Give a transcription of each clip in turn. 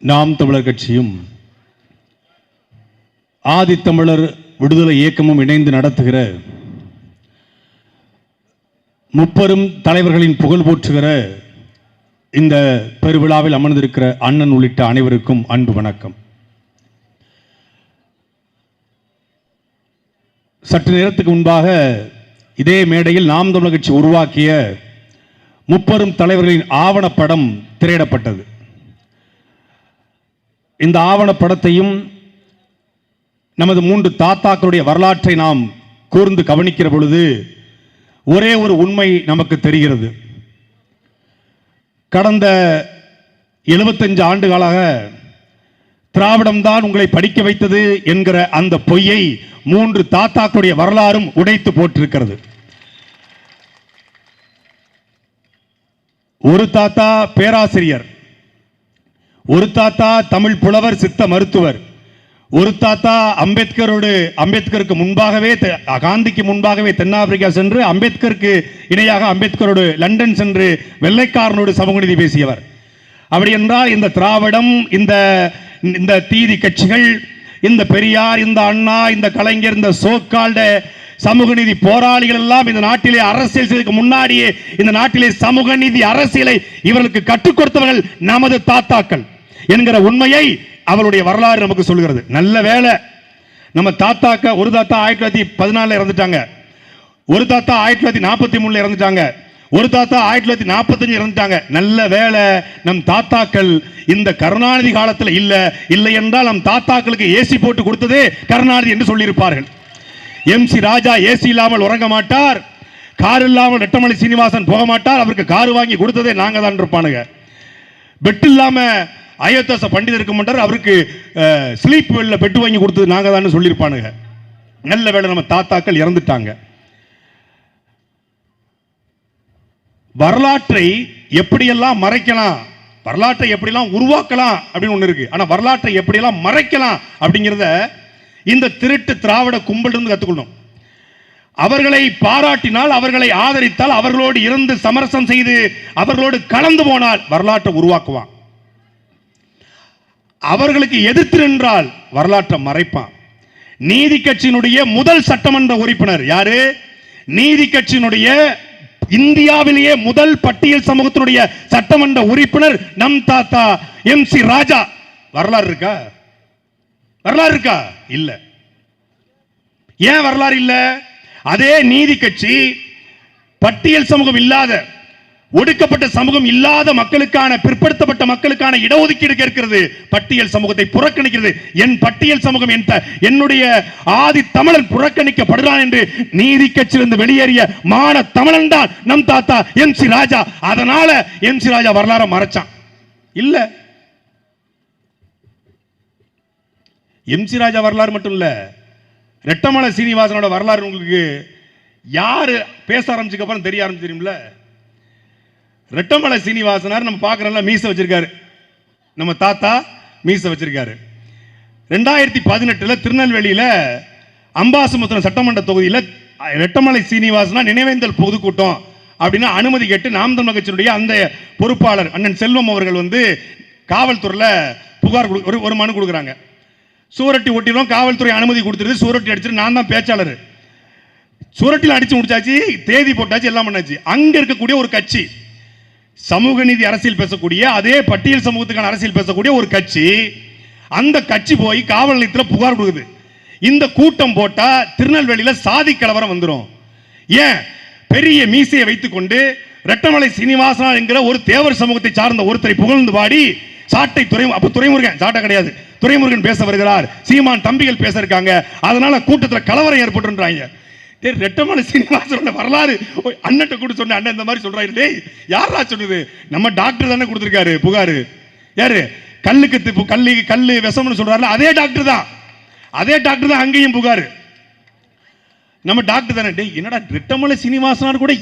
நாம் தமிழர் கட்சியும் ஆதித்தமிழர் விடுதலை இயக்கமும் இணைந்து நடத்துகிற முப்பெரும் தலைவர்களின் புகழ் போற்றுகிற இந்த பெருவிழாவில் அமர்ந்திருக்கிற அண்ணன் உள்ளிட்ட அனைவருக்கும் அன்பு வணக்கம். சற்று நேரத்துக்கு முன்பாக இதே மேடையில் நாம் தமிழர் கட்சி உருவாக்கிய முப்பெரும் தலைவர்களின் ஆவணப்படம் திரையிடப்பட்டது. இந்த ஆவணப்படத்தையும் நமது 3 தாத்தாக்களுடைய வரலாற்றை நாம் கூர்ந்து கவனிக்கிற பொழுது ஒரே ஒரு உண்மை நமக்கு தெரிகிறது. கடந்த 75 ஆண்டுகளாக திராவிடம்தான் உங்களை படிக்க வைத்தது என்கிற அந்த பொய்யை 3 தாத்தாக்களுடைய வரலாறும் உடைத்து போட்டிருக்கிறது. ஒரு தாத்தா பேராசிரியர், ஒரு தாத்தா தமிழ் புலவர் சித்த மருத்துவர், ஒரு தாத்தா அம்பேத்கருக்கு முன்பாகவே காந்திக்கு முன்பாகவே தென்னாப்பிரிக்கா சென்று அம்பேத்கருக்கு இணையாக அம்பேத்கரோடு லண்டன் சென்று வெள்ளைக்காரனோடு சமூக நீதி பேசியவர். அப்படி என்றால் இந்த திராவிடம், இந்த தீதி கட்சிகள், இந்த பெரியார், இந்த அண்ணா, இந்த கலைஞர், இந்த சோக்கால்ட சமூக நீதி போராளிகள் எல்லாம் இந்த நாட்டிலே அரசியல் செய்வதற்கு முன்னாடியே இந்த நாட்டிலே சமூக நீதி அரசியலை இவர்களுக்கு கற்றுக் கொடுத்தவர்கள் நமது தாத்தாக்கள் என்கிற உண்மையை அவருடைய வரலாறு நமக்கு சொல்கிறது. நல்ல வேளை நம்ம தாத்தாக்க, ஒரு தாத்தா 1914 இறந்துட்டாங்க, ஒரு தாத்தா 1943 இறந்துட்டாங்க, ஒரு தாத்தா 1945 இறந்துட்டாங்க. நல்ல வேளை நம் தாத்தாக்கள் இந்த கருணாநிதி காலத்தில் இல்லை என்றால் நம் தாத்தாக்களுக்கு ஏசி போட்டு கொடுத்ததே கருணாநிதி என்று சொல்லியிருப்பார்கள். எம்.சி. ராஜா ஏசி இல்லாமல் உறங்க மாட்டார், கார் இல்லாமல் ரெட்டமலை சீனிவாசன் போக மாட்டார், அவருக்கு கார் வாங்கி கொடுத்ததே நாங்க தான் இருப்பானுங்க. பெட் இல்லாம அயோத்தாச பண்டிதர் இருக்க மாட்டார், அவருக்கு ஸ்லீப் வெல்ல பெட்டு வாங்கி கொடுத்தது நாங்க தான் சொல்லியிருப்பானுங்க. நல்ல வேளை நம்ம தாத்தாக்கள் இறந்துட்டாங்க. வரலாற்றை எப்படியெல்லாம் மறைக்கலாம், வரலாற்றை எப்படியெல்லாம் உருவாக்கலாம் அப்படின்னு ஒண்ணு இருக்கு. ஆனா வரலாற்றை எப்படியெல்லாம் மறைக்கலாம் அப்படிங்கிறத இந்த திருட்டு திராவிட கும்பல் இருந்து கத்துக்கணும். அவர்களை பாராட்டினால், அவர்களை ஆதரித்தால், அவர்களோடு இருந்து சமரசம் செய்து அவர்களோடு கலந்து போனால் வரலாற்றை உருவாக்குவான். அவர்களுக்கு எதிர்த்து நின்றால் வரலாற்றை மறைப்பான். நீதி கட்சியினுடைய முதல் சட்டமன்ற உறுப்பினர் யாரு? நீதி கட்சியினுடைய இந்தியாவிலேயே முதல் பட்டியல் சமூகத்தினுடைய சட்டமன்ற உறுப்பினர் நம் தாத்தா எம்.சி. ராஜா. வரலாறு இருக்கா? வரலாறு இருக்கா? இல்ல. ஏன் வரலாறு இல்ல? அதே நீதி கட்சி பட்டியல் சமூகம் இல்லாத, ஒடுக்கப்பட்ட சமூகம் இல்லாத மக்களுக்கான, பிற்படுத்தப்பட்ட மக்களுக்கான இடஒதுக்கீடு கேட்கிறது. பட்டியல் சமூகத்தை புறக்கணிக்கிறது. என் பட்டியல் சமூகம், என்னுடைய ஆதி தமிழன் புறக்கணிக்கப்படுகிறான் என்று நீதி கட்சியிலிருந்து வெளியேறிய மான தமிழன் தான் நம் தாத்தா எம்.சி. ராஜா. அதனால எம்.சி. ராஜா வரலாறு மறைச்சான். இல்ல, எம்.சி. ராஜா வரலாறு மட்டும் இல்ல, ரெட்டமலை சீனிவாசனோட வரலாறு உங்களுக்கு யாரு பேச ஆரம்பிச்சுக்க அப்புறம் தெரிய ஆரம்பிச்சு தெரியுமில்ல. ரெட்டமலை சீனிவாசனார் நம்ம பார்க்கறோம்ல, மீசை வச்சிருக்காரு. நம்ம தாத்தா மீசை வச்சிருக்காரு. 2018 திருநெல்வேலியில அம்பாசமுத்திரம் சட்டமன்ற தொகுதியில் ரெட்டமலை சீனிவாசனா நினைவேந்தல் பொதுக்கூட்டம் அப்படின்னு அனுமதி கேட்டு நாம் தமிழர் கட்சியினுடைய அந்த பொறுப்பாளர் அண்ணன் செல்வம் அவர்கள் காவல்துறையில் புகார் ஒரு மனு கொடுக்குறாங்க. சூரட்டி ஒட்டிடும், காவல்துறை அனுமதி கொடுத்துருது, சூரட்டி அடிச்சிட்டு நான் தான் பேச்சாளர், சூரட்டில் அடிச்சு முடிச்சாச்சு, தேதி போட்டாச்சு, எல்லாம் பண்ணாச்சு. அங்க இருக்கக்கூடிய ஒரு கட்சி, சமூக நீதி அரசியல் பேசக்கூடிய, அதே பட்டியல் சமூகத்துக்கான அரசியல் பேசக்கூடிய ஒரு கட்சி, அந்த கட்சி போய் காவல் நிலையத்தில் புகார் கொடுக்குது. இந்த கூட்டம் போட்டா திருநெல்வேலியில சாதி கலவரம் வந்துடும். ஏன்? பெரிய மீசையை வைத்துக் கொண்டு ரெட்டமலை சீனிவாசனா என்கிற ஒரு தேவர் சமூகத்தை சார்ந்த ஒருத்தரை புகழ்ந்து பாடி சாட்டை துரைமுருகன், சாட்டை கிடையாது, துரைமுருகன் பேச வருகிறார், சீமான் தம்பிகள் பேச இருக்காங்க, அதனால கூட்டத்தில் கலவரம் ஏற்பட்டுன்றாங்க. ரெட்டமலை சீனிவாசனோட வரலாறு அண்ணன் கூட சொன்ன, அண்ணன் இந்த மாதிரி சொல்றாரு. டேய், யாரா சொன்னது? நம்ம டாக்டர் தானே கொடுத்திருக்காரு புகாரு. யாரு? கல்லு விஷம்னு சொல்றாருல, அதே டாக்டர் தான் அங்கேயும் புகாரு. நம்ம டாக்டர் தானே. டேய், என்னடா ரெட்டமலை சீனிவாசனார் கூட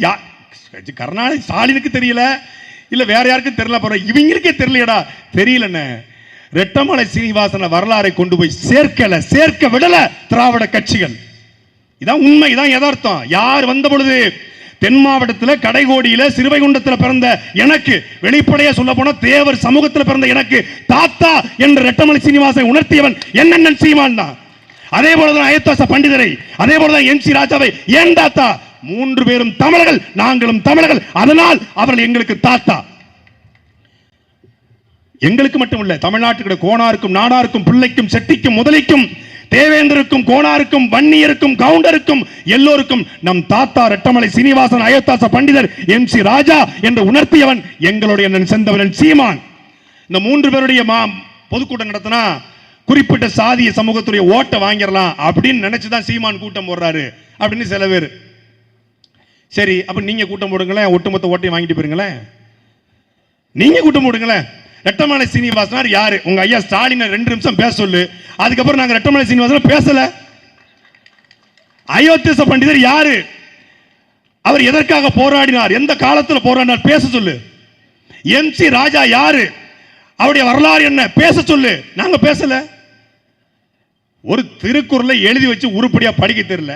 கருணாநிதி ஸ்டாலினுக்கு தெரியல, இல்ல வேற யாருக்கும் தெரியல, போற இவங்களுக்கே தெரியலடா. தெரியலன்னு ரெட்டமலை சீனிவாசன வரலாறை கொண்டு போய் சேர்க்க விடல திராவிட கட்சிகள். இதான் உண்மை, இதான் யதார்த்தம். யார் வந்த பொழுது தென் மாவட்டத்தில் கடைகோடியில் சிறுவைகுண்டத்தில் பிறந்த எனக்கு, வெளிப்படையா சொல்ல போனா தேவர் சமூகத்தில் பிறந்த எனக்கு தாத்தா என்ற ரெட்டமலை சீனிவாசனை உணர்த்தியவன் என்னென்ன சீமான் தான். அதே போலதான் அயோத்தாச பண்டிதரை, அதே போலதான் எம் சி ராஜாவை ஏன் தாத்தா? 3 பேரும் தமிழர்கள், நாங்களும் தமிழர்கள், அதனால் அவர்கள் எங்களுக்கு தாத்தா. எங்களுக்கு மட்டும் இல்ல, தமிழ்நாட்டுக்கு கோனாருக்கும் நாடாருக்கும் பிள்ளைக்கும் செட்டிக்கும் முதலிக்கும் தேவேந்தருக்கும் கோனாருக்கும் வன்னியருக்கும் கவுண்டருக்கும் எல்லோருக்கும் நம் தாத்தா ரெட்டமலை சீனிவாசன் அயோத்தாச பண்டிதர் எம் சி ராஜா என்று உணர்த்தியவன் எங்களுடைய செந்தவன் சீமான். இந்த 3 பேருடைய பொதுக்கூட்டம் நடத்தினா குறிப்பிட்ட சாதிய சமூகத்துடைய ஓட்டை வாங்கிடலாம் அப்படின்னு நினைச்சுதான் சீமான் கூட்டம் போடுறாரு அப்படின்னு சில பேர். சரி, அப்ப நீங்க கூட்டம் போடுங்களேன், ஒட்டுமொத்த ஓட்டையும் வாங்கிட்டு போயிருங்களேன். நீங்க கூட்டம் போடுங்களேன். ரெட்டமலை சீனிவாசனார் யாரு? உங்க ஐயா ஸ்டாலின் 2 நிமிஷம் பேச சொல்லு. அதுக்கப்புறம் நாங்க ரெட்டமலை சீனிவாசன் பேசல. அயோத்தியாச பண்டிதர் யாரு? அவர் எதற்காக போராடினார், எந்த காலத்தில் போராடினார் பேச சொல்லு. எம் சி ராஜா யாரு, அவருடைய வரலாறு என்ன பேச சொல்லு. நாங்க பேசல. ஒரு திருக்குறளை எழுதி வச்சு உருப்படியா படிக்க தெரியல.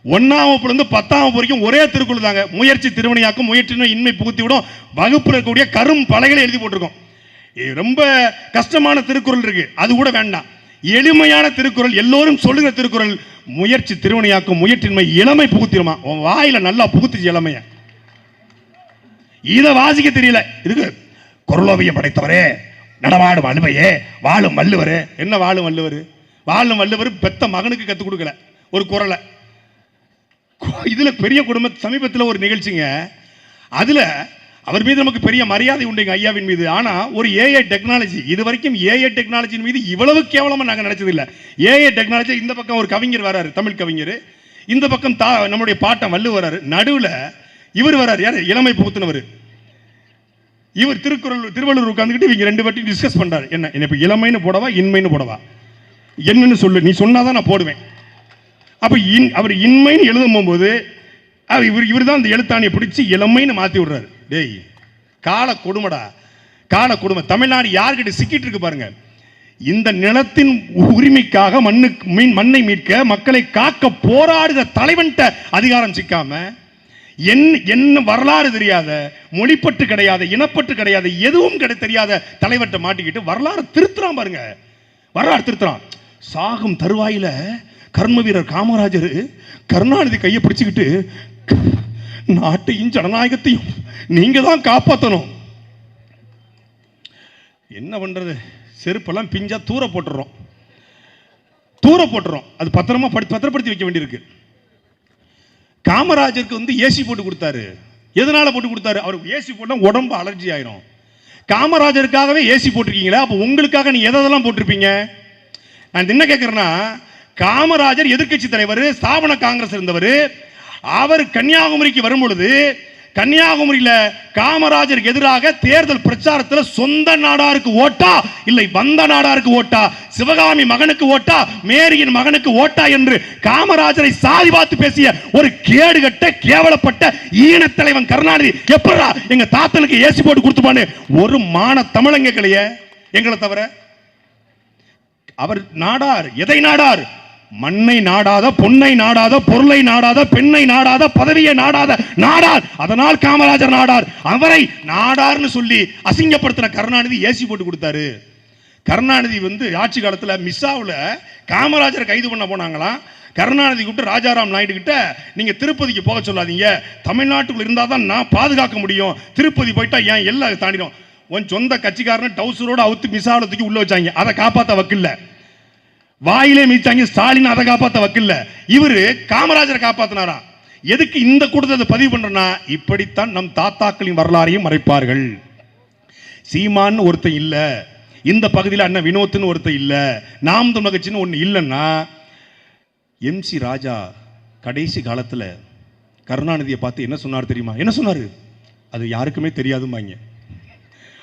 1ஆம் வகுப்புல 10ஆம் வகுப்பு வரைக்கும் ஒரே திருக்குறள் தாங்க. முயற்சி திருவினையாக்கும், முயற்சியின்மை இன்மை புகுத்தி விடும். வகுப்புல இருக்கக்கூடிய கரும் பலகைகளை எழுதி போட்டிருக்கோம். ரொம்ப கஷ்டமான திருக்குறள் இருக்கு, அது கூட வேண்டாம். எளிமையான திருக்குறள், எல்லோரும் சொல்லுகிற திருக்குறள். முயற்சி திருவினையாக்கும், முயற்சியின்மை இளமை புகுத்திடுமா. உன் வாயில நல்லா புகுத்துச்சு இளமைய. இதை வாசிக்க தெரியல. இதுக்கு குரலோவியம் படைத்தவரே, நடமாடும் அலுவையே, வாழும் வள்ளுவரே. என்ன வாழும் வள்ளுவர்? வாழும் வள்ளுவர் பெத்த மகனுக்கு கற்றுக் கொடுக்கல ஒரு குரலை. இதுல பெரிய குடும்ப சமீபத்தில் ஒரு நிகழ்ச்சிங்க, அதுல அவர் மீது நமக்கு பெரிய மரியாதை உண்டு எங்க ஐயாவின் மீது. ஆனா ஒரு ஏஐ டெக்னாலஜி, இது வரைக்கும் ஏஐ டெக்னாலஜியின் மீது இவ்வளவு கேவலமா நாங்க நினைச்சது இல்ல. ஏஐ டெக்னாலஜி, இந்த பக்கம் ஒரு கவிஞர் வராரு, தமிழ் கவிஞர், இந்த பக்கம் நம்முடைய பாட்டம் வள்ளுவர் வராரு, நடுவுல இவர் வராரு, யாரு? இளமை புகுத்தினவர். இவர் திருவள்ளுவர் உட்கார்ந்துக்கிட்டு இவங்க 2 பேர்ட்டையும் டிஸ்கஸ் பண்றாரு. என்ன இப்ப இளமைன்னு போடவா இன்மைன்னு போடவா, என்னன்னு சொல்லு, நீ சொன்னாதான் நான் போடுவேன். அப்ப அவர் இன்மைன்னு எழுதும் போது இவர் தான் அந்த எழுத்தாணியை பிடிச்சி இளமைன்னு மாத்தி விடுறாரு. டேய், கால கொடுமடா, கால கொடுமை. தமிழ்நாடு யார்கிட்ட சிக்கிட்டு இருக்கு பாருங்க. இந்த நிலத்தின் உரிமைக்காக மண்ணை மீட்க, மக்களை காக்க போராடுகிற தலைவன்ட்ட அதிகாரம் சிக்காம, என்ன வரலாறு தெரியாத, மொழிப்பட்டு கிடையாத, இனப்பட்டு கிடையாத, எதுவும் தெரியாத தலைவர்கிட்ட மாட்டிக்கிட்டு வரலாறு திருத்துறான் பாருங்க. வரலாறு திருத்துறான். சாகும் தருவாயில கர்ம வீரர் காமராஜர் கருணாநிதி கையை பிடிச்சுக்கிட்டு, நாட்டையும் ஜனநாயகத்தையும் நீங்க தான் காப்பாற்றணும். என்ன பண்றது, செருப்பெல்லாம் பிஞ்சா தூர போட்டுறோம். அது பத்திரமா பத்திரப்படுத்தி வைக்க வேண்டியிருக்கு. காமராஜருக்கு ஏசி போட்டு கொடுத்தாரு. எதனால போட்டு கொடுத்தாரு? அவருக்கு ஏசி போட்டா உடம்பு அலர்ஜி ஆயிரும். காமராஜருக்காகவே ஏசி போட்டிருக்கீங்களா? அப்ப உங்களுக்காக நீ எதெல்லாம் போட்டிருப்பீங்க? நான் என்ன கேட்கிறேன்னா, காமராஜர் எதிர்கட்சி தலைவர், ஸ்தாபன காங்கிரஸ் இருந்தவர். அவர் கன்னியாகுமரிக்கு வரும் பொழுது, கன்னியாகுமரியில காமராஜருக்கு எதிராக தேர்தல் பிரச்சாரத்தில் சொந்த நாடாருக்கு ஓட்டா இல்லை வந்த நாடாருக்கு ஓட்டா, சிவகாமி மகனுக்கு ஓட்டா, மேரியின் மகனுக்கு ஓட்டா என்று காமராஜரை சாதி பார்த்து பேசிய ஒரு கேடுகட்ட கேவலப்பட்ட ஈன தலைவன் கருணாநிதி எப்படா எங்க தாத்தனுக்கு ஏசி போட்டு கொடுத்துப்பான்னு ஒரு மான தமிழங்க கலைய எங்களை தவிர. அவர் நாடார். எதை நாடார்? மண்ணை நாடாத, பொன்னை நாடாத, பொருளை நாடாத, பெண்ணை நாடாத, பதவியை நாடாத நாடார். அதனால் காமராஜர் நாடார். அவரை நாடார்னு சொல்லி அசிங்கப்படுத்தின கருணாநிதி ஏசி போட்டு கொடுத்தாரு. கருணாநிதி ஆட்சி காலத்தில் மிஸ்ஸாவில் காமராஜரை கைது பண்ண போனாங்களாம். கருணாநிதி கூப்பிட்டு ராஜாராம் நாயுடு கிட்ட, நீங்க திருப்பதிக்கு போக சொல்லாதீங்க, தமிழ்நாட்டுக்குள்ள இருந்தா தான் நான் பாதுகாக்க முடியும், திருப்பதி போயிட்டா ஏன் எல்லாம் தாண்டிடும். உன் சொந்த கட்சிக்காரன் டவுசரோட அவுத்து மிஸ்ஸாவில் தூக்கி உள்ள வச்சாங்க. அதை காப்பாற்ற வக்கில்ல, வாயிலே மிதிச்சாங்க. ஸ்டாலின் அதை காப்பாற்ற வக்கில்ல. இவரு காமராஜரை காப்பாத்தினாரா? எதுக்கு இந்த கூட்டத்தை பதிவு பண்றனா? இப்படித்தான் நம் தாத்தாக்களின் வரலாறையும் மறைப்பார்கள். சீமான் ஒருத்தன் இல்ல, இந்த பகுதியில் அண்ணன் வினோத்னு ஒருத்தன் இல்ல, நாம் தமிழர் கட்சின்னு ஒண்ணு இல்லைன்னா, எம் சி ராஜா கடைசி காலத்தில் கருணாநிதியை பார்த்து என்ன சொன்னார் தெரியுமா? என்ன சொன்னாரு? அது யாருக்குமே தெரியாதும்பாங்க.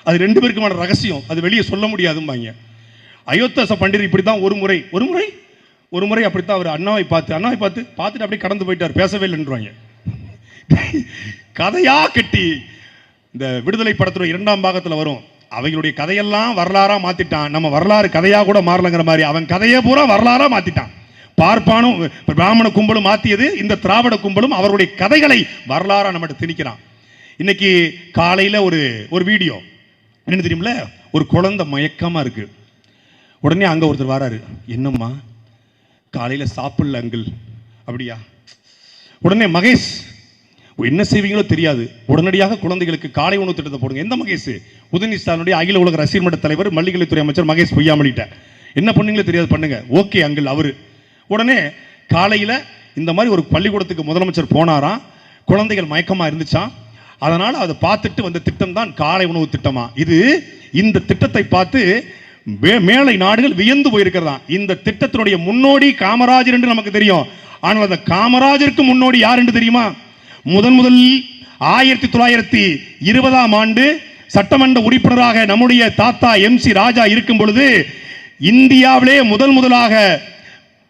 அது 2 பேருக்குமான ரகசியம், அது வெளியே சொல்ல முடியாதும்பாங்க. அயோத்தாச பண்டிதர் இப்படித்தான் ஒரு முறை அப்படித்தான் அவர் அண்ணாவை பார்த்துட்டு அப்படியே கடந்து போயிட்டார், பேசவே இல்லைன்றாங்க. கதையா கட்டி இந்த விடுதலை படத்துல 2ஆம் பாகத்தில் வரும், அவைகளுடைய கதையெல்லாம் வரலாறா மாத்திட்டான். நம்ம வரலாறு கதையா கூட மாறலங்கிற மாதிரி அவன் கதையே பூரா வரலாறா மாத்திட்டான். பார்ப்பானும் பிராமண கும்பலும் மாத்தியது இந்த திராவிட கும்பலும் அவருடைய கதைகளை வரலாறா நம்ம திணிக்கிறான். இன்னைக்கு காலையில ஒரு வீடியோ என்ன தெரியுமில்ல, ஒரு குழந்தை மயக்கமா இருக்கு. உடனே அங்க ஒருத்தர் வராரு, என்னம்மா காலையில சாப்பிடல அங்கிள். அப்படியா? உடனே மகேஷ் என்ன செய்வீங்களோ தெரியாது, உடனடியாக குழந்தைகளுக்கு காலை உணவு திட்டத்தை போடுங்க. எந்த மகேஷ்? உதயநிதிஸ்டாலினுடைய அகில உலக ரசிகர் மன்ற தலைவர், மல்லிகலைத்துறை அமைச்சர் மகேஷ் பொய்யாமலிட்ட. என்ன பண்ணீங்களோ தெரியாது, பண்ணுங்க. ஓகே அங்கிள் அவரு. உடனே காலையில இந்த மாதிரி ஒரு பள்ளிக்கூடத்துக்கு முதலமைச்சர் போனாராம், குழந்தைகள் மயக்கமா இருந்துச்சான். அதனால அதை பார்த்துட்டு வந்த திட்டம் தான் காலை உணவு திட்டமா. இந்த திட்டத்தை பார்த்து மேலை நாடுகள் வியந்து போயிருக்கிறதா. இந்த திட்டத்தினுடைய முன்னோடி காமராஜர் என்று நமக்கு தெரியும். ஆனால் அந்த காமராஜருக்கு முன்னோடி யார் என்று தெரியுமா? முதலில் 1920ஆம் ஆண்டு சட்டமன்ற உறுப்பினராக நம்முடைய தாத்தா MC ராஜா இருக்கும் பொழுது இந்தியாவிலே முதலாக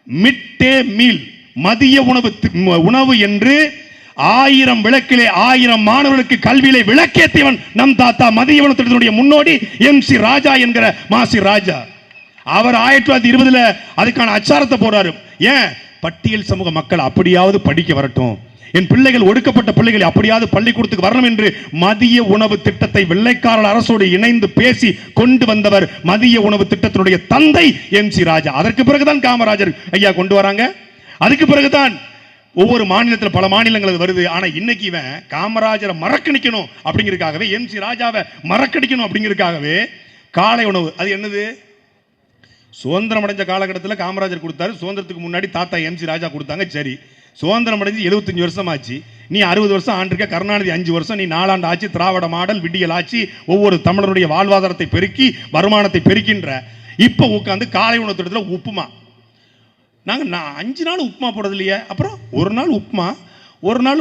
மிட் டே மீல் மதிய உணவு என்று 1000 விளக்கிலே 1000 மாணவர்களுக்கு கல்வியிலே விளக்கேற்றியவன் நம் தாத்தா. மதிய உணவு திட்டத்தினுடைய முன்னோடி MC ராஜா என்கிற மாசி ராஜா. அவர் 1920 அதுக்கான அச்சாரத்தை போறாரு. ஏன்? பட்டியல் சமூக மக்கள் அப்படியாவது படிக்க வரட்டும், என் பிள்ளைகள் ஒடுக்கப்பட்ட பிள்ளைகள் அப்படியாவது பள்ளிக்கூடத்துக்கு வரணும் என்று மதிய உணவு திட்டத்தை வெள்ளைக்காரர் அரசோடு இணைந்து பேசி கொண்டு வந்தவர் மதிய உணவு திட்டத்தினுடைய தந்தை MC ராஜா. அதற்கு பிறகுதான் காமராஜர் ஐயா கொண்டு வராங்க. அதுக்கு பிறகுதான் ஒவ்வொரு மாநிலத்தில் பல மாநிலங்கள் வருது. ஆனா இன்னைக்கு இவன் காமராஜரை மறக்கடிக்கணும் அப்படிங்கிறதுக்காகவே, MC ராஜாவை மறக்கடிக்கணும் அப்படிங்கிறதுக்காகவே காலை உணவு. அது என்னது? சுதந்திரம் அடைஞ்ச காலகட்டத்தில் காமராஜர் கொடுத்தாரு, சுதந்திரத்துக்கு முன்னாடி தாத்தா MC ராஜா கொடுத்தாங்க. சரி, சுதந்திரம் அடைஞ்சு 75 வருஷம் ஆச்சு, நீ 60 வருஷம் ஆண்டிருக்க, கருணாநிதி 5 வருஷம், நீ 4 ஆண்டு ஆட்சி, திராவிட மாடல் விடியல் ஆட்சி, ஒவ்வொரு தமிழருடைய வாழ்வாதாரத்தை பெருக்கி வருமானத்தை பெருக்கின்ற. இப்ப உட்காந்து காலை உணவு திட்டத்தில் உப்புமா. நாங்க 5 நாள் உப்புமா போடுறது இல்லையா? அப்புறம் ஒரு நாள் உப்புமா, ஒரு நாள்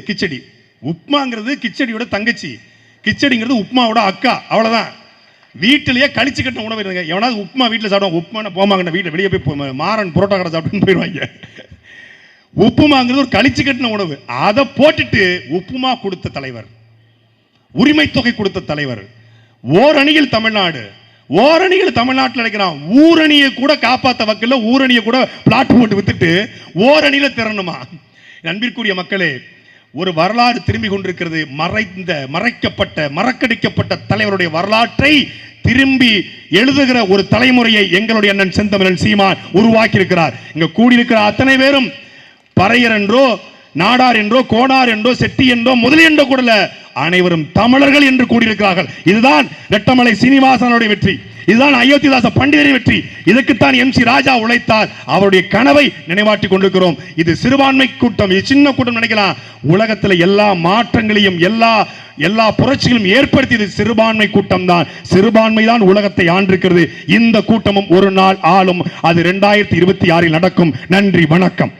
கிச்சடி. உப்புமாங்கிறது கிச்சடியோட தங்கச்சி, கிச்சடிங்கிறது உப்புமாவோட அக்கா. அவ்வளவுதான். வீட்டிலேயே கழிச்சு கட்டின உணவு இருங்க. எவனாவது உப்புமா வீட்டில் சாப்பிடுவாங்க, உப்புமா போமாங்க வீட்டில் வெளியே போய் மாறன் புரோட்டா கடை சாப்பிட்டுன்னு போயிடுவாங்க. உப்புமாங்கிறது ஒரு கழிச்சு கட்டின உணவு. அதை போட்டுட்டு உப்புமா கொடுத்த தலைவர், உரிமை தொகை கொடுத்த தலைவர், ஓரணியில் தமிழ்நாடு, ஓரணியில் தமிழ்நாட்டில் நினைக்கிறான். ஊரணியை கூட காப்பாற்ற வக்கல, ஊரணியை கூட பிளாட் போட்டு வித்துட்டு ஓரணியில திறனுமா? அன்பிற்குரிய மக்களே, ஒரு வரலாறு திரும்பி கொண்டிருக்கிறது. மறக்கடிக்கப்பட்ட தலைவருடைய வரலாற்றை திரும்பி எழுதுகிற ஒரு தலைமுறையை எங்களுடைய அண்ணன் செந்தமிழன் சீமான் உருவாக்கி இருக்கிறார். இங்க கூடியிருக்கிற அத்தனை பேரும் பறையர் என்றோ, நாடார் என்றோ, கோடார் என்றோ, செட்டி என்றோ, முதலி என்றோ கூட அனைவரும் தமிழர்கள் என்று கூடியிருக்கிறார்கள். இதுதான் ரெட்டமலை சீனிவாசனுடைய வெற்றி, இதுதான் அயோத்திதாச பண்டிதரின் வெற்றி. இதற்குத்தான் MC ராஜா உழைத்தார். அவருடைய கனவை நினைவாட்டி கொண்டிருக்கிறோம். இது சிறுபான்மை கூட்டம், இது சின்ன கூட்டம் நினைக்கலாம். உலகத்தில் எல்லா மாற்றங்களையும் எல்லா புரட்சிகளையும் ஏற்படுத்தியது சிறுபான்மை கூட்டம் தான். சிறுபான்மை தான் உலகத்தை ஆண்டிருக்கிறது. இந்த கூட்டமும் ஒரு நாள் ஆளும். அது 2026 நடக்கும். நன்றி, வணக்கம்.